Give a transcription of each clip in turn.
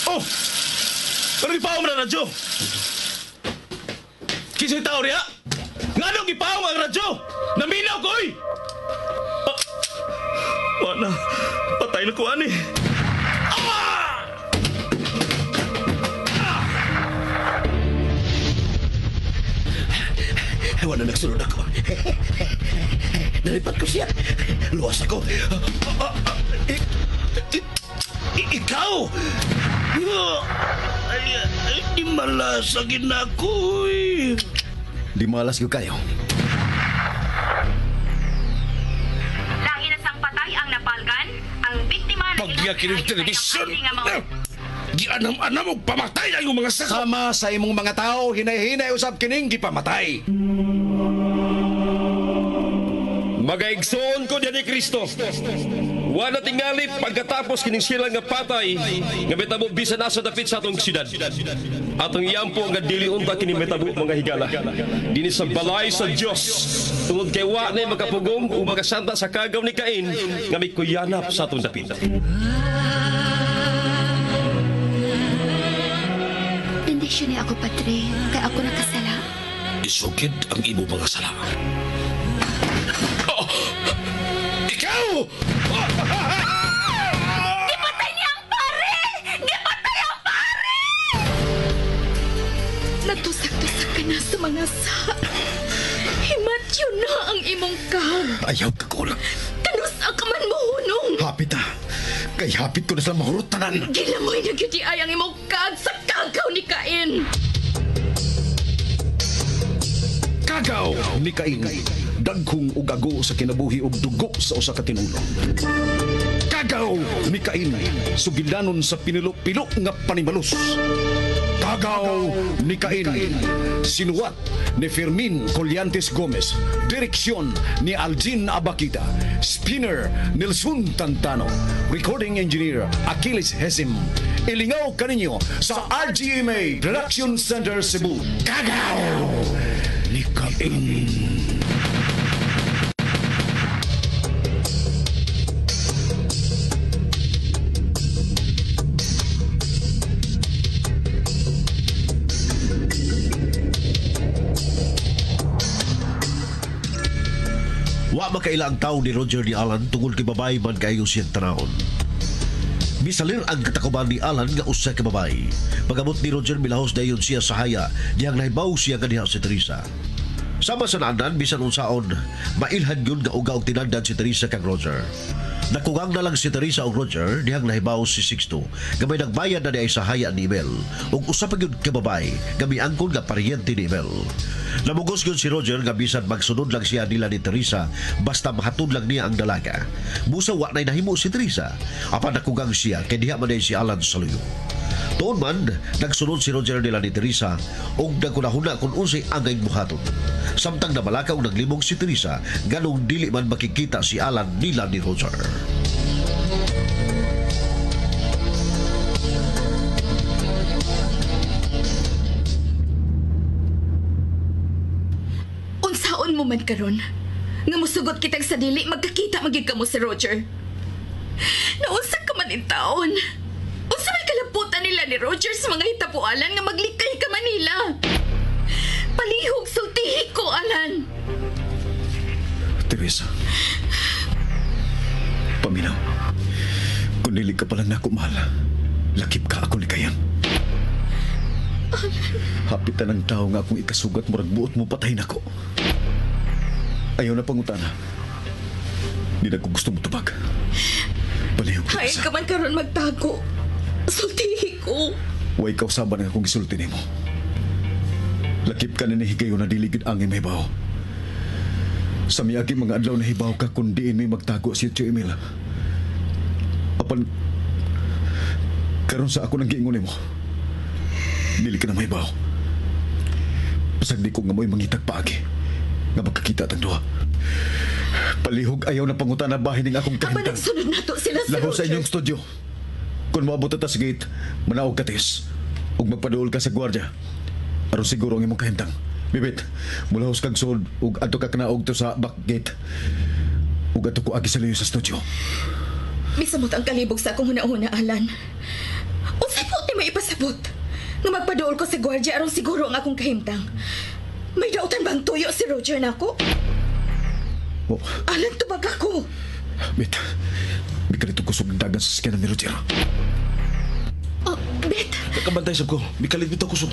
Oh! Ano ipaw mo na radyo? Kisa'y tao riya? Nga nung ipaw mo ang radyo? Naminaw ko, oy! Wala. Patay na ko, ani. Wala nagsunod ako. Nalipat ko siya. Luwas ako. Ikaw! Di malasagin ako eh. Di malas ko kayo. Lahi na sang patay ang napalgan, ang biktima na Pagyakin ng telebisyon. Di anam-anam og pamatay ang mga sakop. Sama sa imong mga tao, hinay-hinay usab kining gipamatay. Magaigsoon ko diyan ni Kristo. Wala tingali pagkatapos kining sila nga patay nga metabo bisan nasa dapit sa atong siyudad. Atong iyampo nga dili unta kini metabo mga higala. Dinhi sa balay sa Dios. Tungod kay wa na makapugong o makasanta sa kagaw ni Cain nga may kuyanap sa atong dapit. Bendisyon niya ako, Padre, kay ako nakasala. Isukid ang imo mga sala. Ikaw! Gipatay niya ang pare! Gipatay ang pare! Natusak-tusak ka na sa mga sa. Himatyo na ang imong kag. Ayaw ka kulang. Tanusa ka man mohunong. Hapit ha. Kay hapit ko na sa mahurot tanan. Gilamoy na gyud ay ang imong kag sa kagaw ni Cain. Kagaw ni Cain. Daghong ug ago sa kinabuhi ug dugo sa usa ka tinulong. Kagaw ni Cain. Sugilanon sa pinilo-pilo nga panimalos. Kagaw ni Cain. Sinuwat ni Fermin Colliantes Gomez. Direksyon ni Algin Abakita. Spinner Nelson Tantano. Recording engineer Achilles Hesim. Ilingaw kaninyo sa RGMA Production Center Cebu. Kagaw ni Cain. Wa makaila ang tao ni Roger ni Alan tungod kay babae man kayo siyang tanahon. Bisalir ang katakuban ni Alan nga usa ka babae. Pagabot ni Roger milahos dayon siya sa haya diyang nahibaw siya kaniha si Teresa. Sama sa naanan, bisan unsaon, mailhan yun nga uga og tinagdan si Teresa kang Roger. Nakugang na lang si Teresa og Roger diyang nahibaw si Sixto nga may nagbayad na niya sa haya ni Mel ug usa pa gyud ka babae nga miangkon nga paryente ni Mel. Namugos gyud si Roger nga bisan magsunod lang siya nila ni Teresa basta mahatod lang niya ang dalaga. Busa wa nay nahimo si Teresa apan nakugang siya kay diha man si Alan sa luyo. Tuon man, nagsunod si Roger nila ni Teresa ug nagkunahuna kung unsay angay buhaton. Samtang nabalakaw naglimog si Teresa, ganong dili man makikita si Alan nila ni Roger. Unsaon mo man karon? Nga musugot kitag sa dili magkakita magig kamo si Roger. Naunsa ka man in taon? Unsa may kalaputan nila ni Roger sa mga hitapualan nga maglikay ka Manila? Palihog sultihi ko, Alan. Teresa. Paminaw. Kung dili ka palang nako mahal, lakip ka ako ni Kayan. Hapitan ng tao nga akong ikasugat murag buot mo patayin ako. Ayaw na pangutana. Di na ko gusto mo tubag. Palihog, Hay Teresa. ka man karon magtago. Sultihi ko. Way kausaban nga akong gisulti nimo. Lakip ka na nahigayo na diligid angin may baho. Sa miyagi mga adlaw na hibaw ka kung diin may magtago si Tio Emil. Apan, karon sa ako nang giingon mo. Dili ka na may baho. Pasag di ko nga mo'y mangitag paagi. Nga magkakita tang duha. Palihog ayaw na pangutan na bahay ning akong Aba kahintang. nagsunod na to sila sa Laho sa Roger. inyong studio. Kung maabot ta sa gate, manaog ka tis. Ug magpaduol ka sa gwardiya. Aron siguro ang imong kahimtang. Bibit, mulahos kag sold ug adto ka kanaog to sa back gate. Ug adto ko agi sa liyo sa studio. Misamot ang kalibog sa akong hunahuna, Alan. Unsay po ti may ipasabot? Nga magpaduol ko sa gwardya aron siguro ang akong kahimtang. May dautan bang tuyo si Roger nako? Oh, Alan, tubag ako. Bet. May kalito kusog ng dagan sa sakyanan ni Roger. Oh, Bet. Nakabantay sab ko. May kalito kusog.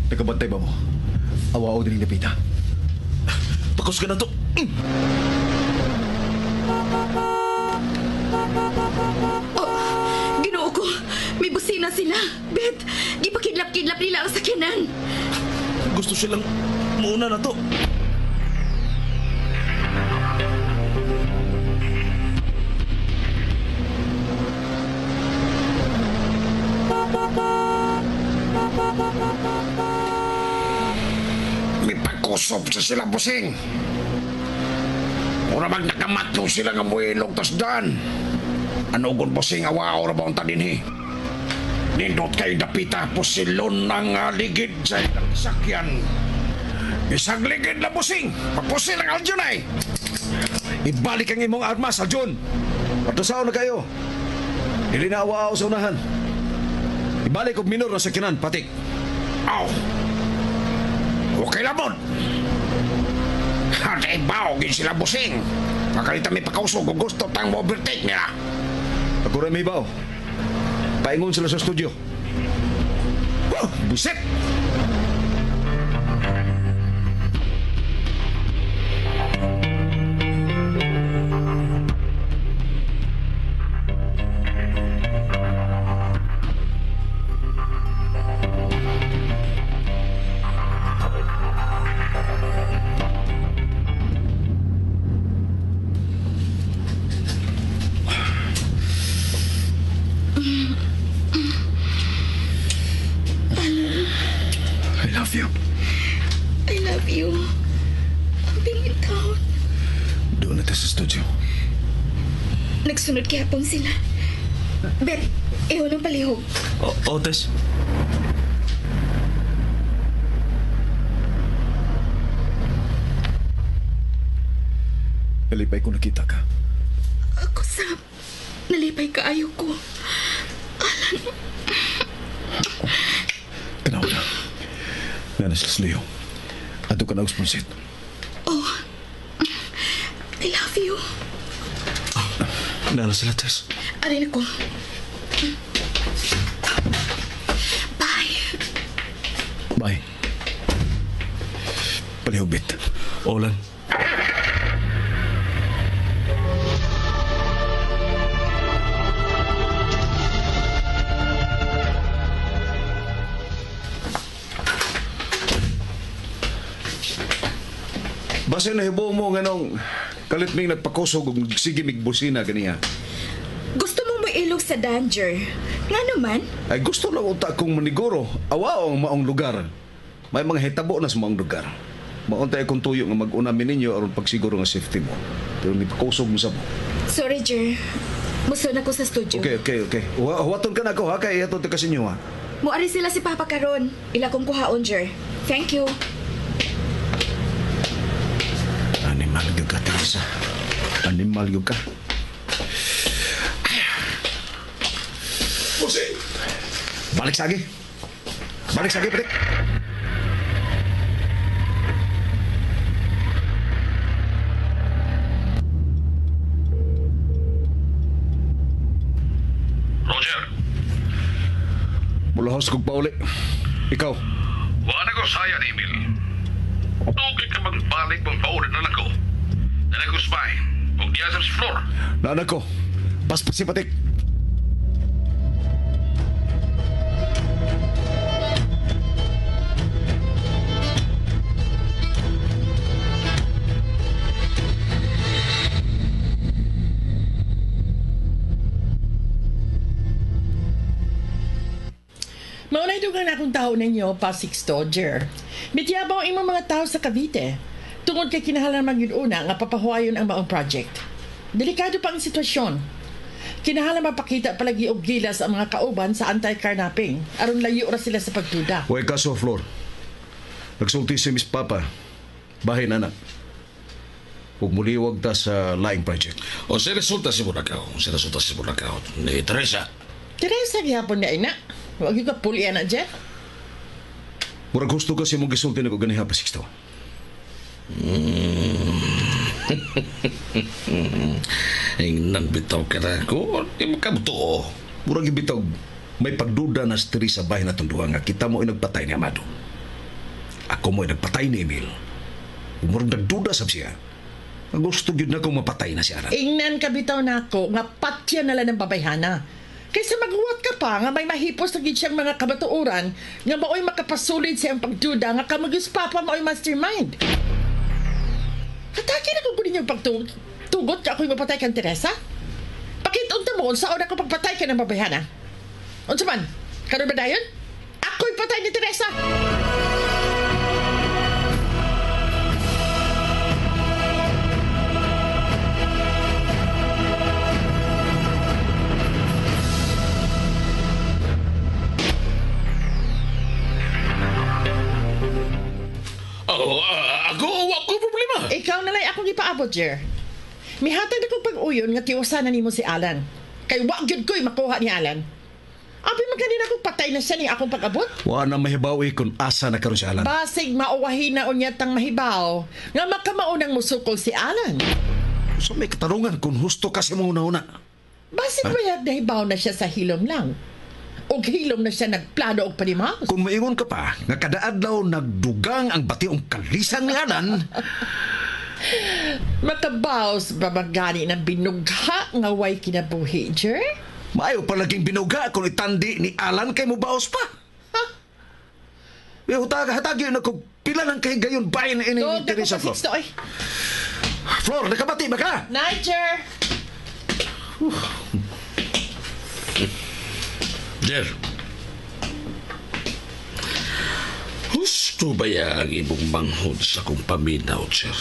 Nakabantay ba mo? Awao din yung napita. Pakus ka na to. Oh, Ginoo ko. May busina sila. Bet, gipakidlap-kidlap nila ang sakyanan. Gusto silang mauna na to. May pagkusob sa sila, busing. Mura mag nakamatno sila nga muilog tas daan. Ano kung busing awa ora ba ang taninhi? Nindot kayo dapita po silon ng ligid sa ilang sakyan. Isang ligid na busing. Papusil ang Aljon ay. Ibalik ang imong armas, Aljon. Patusaw na kayo. Dili na awaaw sa unahan. Ibalik og minor na sakyanan, patik. Aw. Okay lamon. Hanay baogin sila busing. Makalita may pakausog kung gusto tang overtake nila. Ako rin may bao. Paingon sila sa studio. Buset! I love you. I love you. Ang bingitaw. Doon na tayo sa studio. Nagsunod kihapon sila. Bet, iyon ang palihog. Tess. Nalipay ko nakita ka. Ako sa nalipay kaayo ko. Tanaw na. Nanas Leo. Ato ka na usponsit. Oh, I love you. Nana sila, Tess. Arin ako. Bye. Bye. Palihubit. Olan. Basta nahibo mo nga nung kalit ming nagpakusog ug sige migbusina ganiya. Gusto mong mailog sa danger. Nga naman, Ay gusto lang utak kong maniguro. Awa ang maong lugar. May mga hitabo na sa maong lugar. Mauntay akong tuyo nga mag-unamin ninyo aron pagsiguro nga safety mo. Pero ni pakusog mo sa mo. sorry, Jer. Musun ako sa studio. Okay. Huwaton ka na ako ha kay ato ka sinyo ha. Muari sila si Papa karon. Ila kong kuhaon, Jer. Thank you. Animal yung ka, Teresa. Animal yung ka. Busing! Balik sagi. Balik sagi, Patik. Roger, Mulahos kong pauli. Ikaw. wala ko saya ni Emil. Tugig ka magbalik mong paulit na ako. Dala ko spy. Huwag diya sa floor. Naanak ko. Paspas si Patik. Maunay dugang na akong tao ninyo, Pasig Dodger. Mityabaw ang imong mga tao sa Cavite. Tungod kay kinahanglan magyud-una nga papahuayon ang maong project. Delikado pa ang sitwasyon. Kinahanglan mapakita palagi og gilas ang mga kauban sa anti-carnapping aron layo ra sila sa pagduda. Huwag ka sa floor. Nagsulti si Miss Papa. Bahay na anak. ug muliwag ta sa laing project. O sa resulta si Bunakaw. Sa resulta si Bunakaw. Ni Teresa. Teresa gyapon na ina. Wag yung kapuli na dyan. Murag gusto kasi mong gisulti na ko ganiha pa Sixto. Ingnan bitaw ka na ko. Di makabuto. Murag ibitaw may pagduda na sa Teresa bahay na tunduha nga kita mo inagpatay ni Amado. Ako mo inagpatay ni Emil. Murag nagduda sab siya. Gusto gyud na kong mapatay na si Alan. Ingnan ka bitaw na ako nga patya na lang ng babayhana. Kaysa maghuwat ka pa nga may mahipos na gid siyang mga kabatuuran nga maoy makapasulid siyang pagduda nga kamagis papa maoy mastermind. Hatake na kung kunin yung pagtugot ka ako'y mapatay kang Teresa? Pakitunta mo unsa una ko pagpatay ka ng babayhana? Unsa man? Karon ba dayon? Ako'y patay ni Teresa! Ako, wako problema. Ikaw na lang akong ipaabot, Jer. Mihatag na kong pag-uyon nga tiwasanan nimo si Alan. Kay wag yun ko'y makuha ni Alan. Abi maganin akong patay na siya ni akong pag-abot. Wa na mahibawi kung asa na karon si Alan. Basig mauwahin na unya tang mahibaw nga makamaunang musukol si Alan. So may katarungan kung husto kasi mo una-una. Basig mayag nahibaw na siya sa hilom lang. O hilom na siya nagplano og panimaos. Kung maingon ka pa, nga kada adlaw nagdugang ang bationg kalisan ni Alan, Matabaos ba magani ng binugha nga way kinabuhi, Jer? maayo pa laging binuga kung itandi ni Alan kay mo baos pa. Ha? Hatagi na kung pila ng kahigayon bayan na ini ni Teresa Flor. Flor, nakabati ba ka? Night, Jer! Jer. Gusto ba ang imong manghod sa kong paminaw, Jer?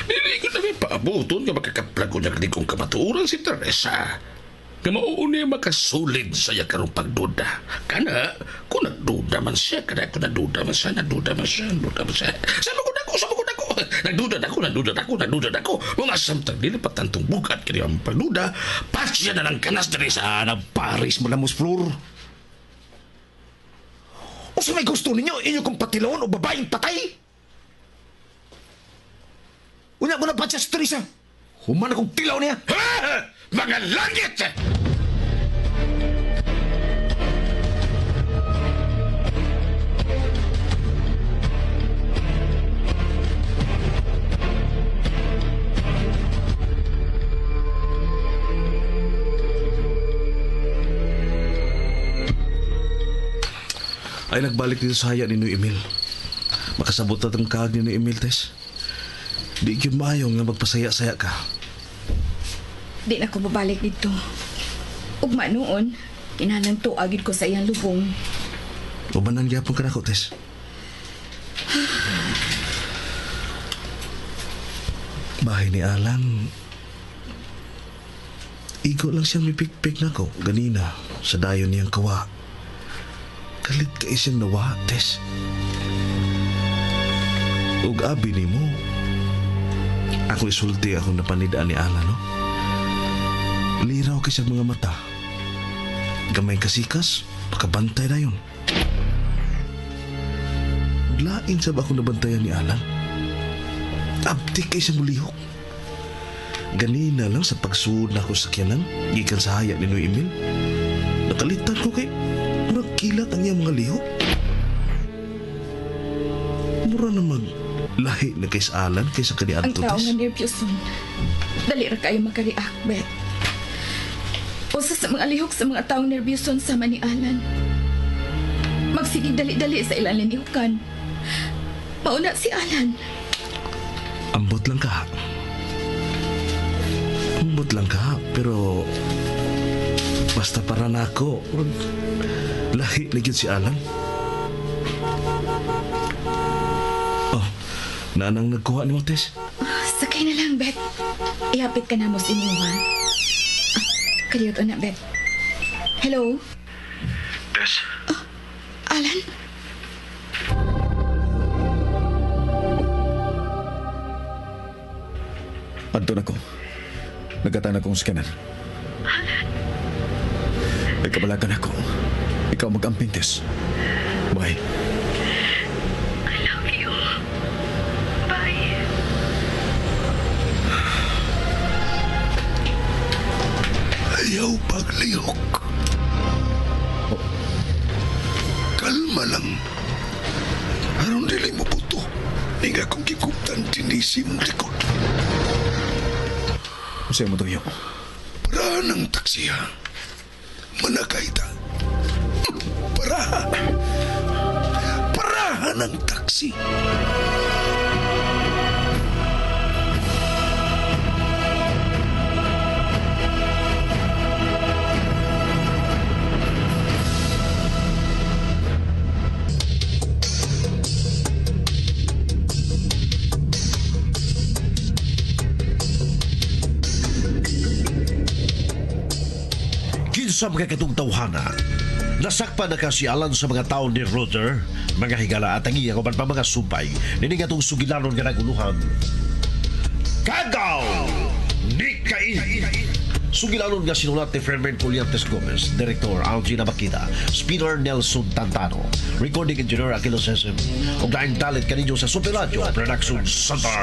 Dili ko na may paabuton nga makakaplag ko na kong kamatuuran si Teresa. Nga mauuni makasulid sa iya karong pagduda. Kana, kung nagduda man siya, nagduda man siya. Sabi ko na ko. Nagduda ako. Mga samtang dili patantong bukat kaya ang pagduda, pasya na lang kanas dari sa Paris mo lamos, Flor. O sa may gusto ninyo, inyo kong patilon o babaeng patay? Unya mo na pa siya sa Teresa. Human akong tilaw niya. Ha! Mga langit! Ay nagbalik dito sa haya ni Emil. Makasabot na ang kaag ni Emil, Tess. Di yun mayong nga magpasaya-saya ka. Di na ko babalik dito. Ugma noon, kinahanglan tuagid ko sa iyang lubong. Ubanan gyapon ka na ko, Tess. Bahay ni Alan. Igo lang siya mipikpik na ko. Ganina, sa dayon niyang kawa. Kalit ka isang nawa, Tess. Ug abi ni mo. Ako isulti akong napanidaan ni Alan, no? Liraw ka siyang mga mata. Gamay kasikas, pakabantay na yun. Lain sa ba akong nabantayan ni Alan? Abtik ka isang mulihok. Ganina lang sa pagsuod na ako sa kyanan, gikan sa haya ni Noy Emil. Nakalitan ko kay murag kilat ang iyang mga lihok. Mura na maglahi na kay sa Alan kaysa kani Ang Anto, tao Tess. nga nervyoson. Dali ra kayo makareact, Bet. Usa sa mga lihok sa mga taong nervyoson sama ni Alan. Magsige dali-dali sa ilang linihukan. Mauna si Alan. Ambot lang ka. Ambot lang ka, pero basta para na ako. Lahi na yun si Alan. Oh, naanang nagkuha ni mo, Tess. Sakay na lang, Bet. Iapit ka na mo sa inyo, ha? Kaliyot na, Bet. Hello? Tess. Alan? Anton ako. Nagatan akong skanan. Ay kabalakan ako. Ikaw mag-ampintes. Bye. I love you. Bye. Ayaw paglihok. Kalma lang. Aron dili mo buto. Nga kong gikutan dinisi mong likod. Sa'yo mo tuyo. Parahan ng taksiya. Manakay ta. Parahan. Parahan ng taksi. Kinsa mga katong tawhana, nasakpan na kasi Alan sa mga tao ni Roger, mga higala at ang iya kuman pa mga sumpay, nini nga tong sugilanon nga naguluhan. Kagaw! Ni Cain! Sugilanon nga sinulat ni Fermin Puliantes Gomez, Direktor Algina Bakita, Spinner Nelson Tantano, Recording Engineer Aquilo Sesem, ug laing talent kaninyo sa Super Radio Production Center.